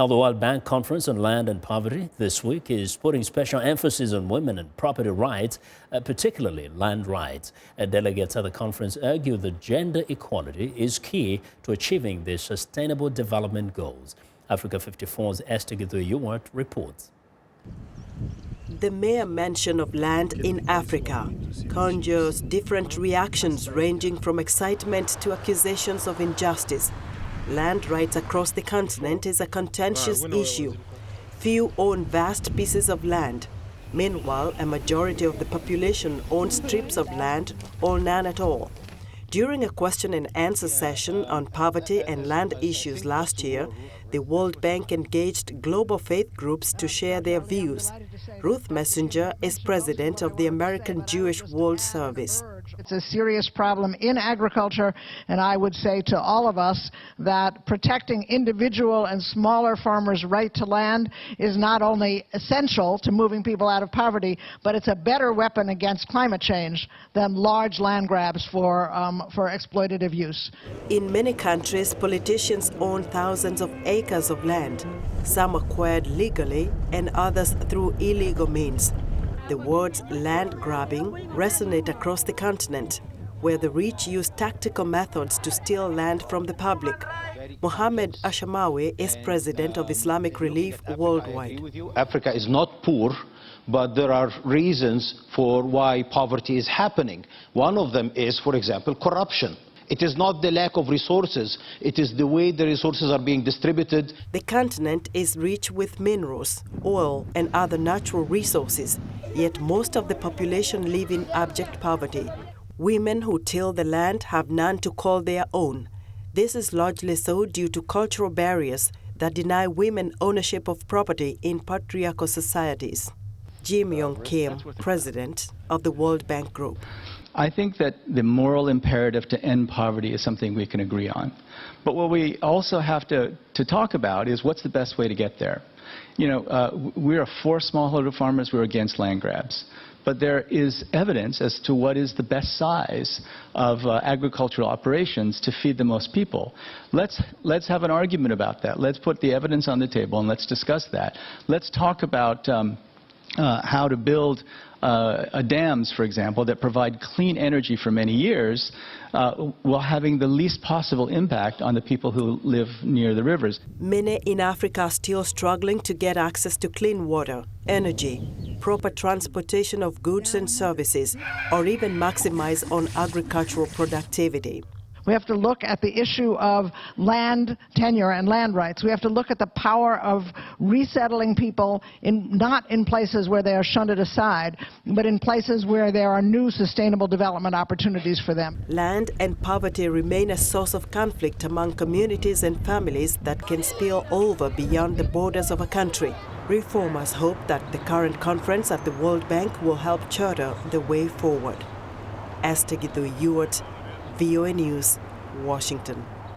Now, the World Bank Conference on Land and Poverty this week is putting special emphasis on women and property rights, particularly land rights. Delegates at the conference argue that gender equality is key to achieving the Sustainable Development Goals. Africa 54's Esther Githui-Ewart reports. The mere mention of land in Africa conjures different reactions ranging from excitement to accusations of injustice. Land rights across the continent is a contentious issue. Few own vast pieces of land. Meanwhile, a majority of the population owns strips of land or none at all. During a question and answer session on poverty and land issues last year, the World Bank engaged global faith groups to share their views. Ruth Messenger is president of the American Jewish World Service. It's a serious problem in agriculture, and I would say to all of us that protecting individual and smaller farmers' right to land is not only essential to moving people out of poverty, but it's a better weapon against climate change than large land grabs for exploitative use. In many countries, politicians own thousands of acres of land, some acquired legally and others through illegal means. The words land grabbing resonate across the continent, where the rich use tactical methods to steal land from the public. Mohammed Ashamawi is president of Islamic Relief Worldwide. Africa is not poor, but there are reasons for why poverty is happening. One of them is, for example, corruption. It is not the lack of resources, it is the way the resources are being distributed. The continent is rich with minerals, oil, and other natural resources, yet most of the population live in abject poverty. Women who till the land have none to call their own. This is largely so due to cultural barriers that deny women ownership of property in patriarchal societies. Jim Yong Kim, president of the World Bank Group. I think that the moral imperative to end poverty is something we can agree on. But what we also have to talk about is what's the best way to get there. You know, we're for smallholder farmers, we're against land grabs. But there is evidence as to what is the best size of agricultural operations to feed the most people. Let's have an argument about that. Let's put the evidence on the table and let's discuss that. Let's talk about how to build dams, for example, that provide clean energy for many years while having the least possible impact on the people who live near the rivers. Many in Africa are still struggling to get access to clean water, energy, proper transportation of goods and services, or even maximize on agricultural productivity. We have to look at the issue of land tenure and land rights. We have to look at the power of resettling people not in places where they are shunted aside, but in places where there are new sustainable development opportunities for them. Land and poverty remain a source of conflict among communities and families that can spill over beyond the borders of a country. Reformers hope that the current conference at the World Bank will help charter the way forward. Esther Githui-Ewart, VOA News, Washington.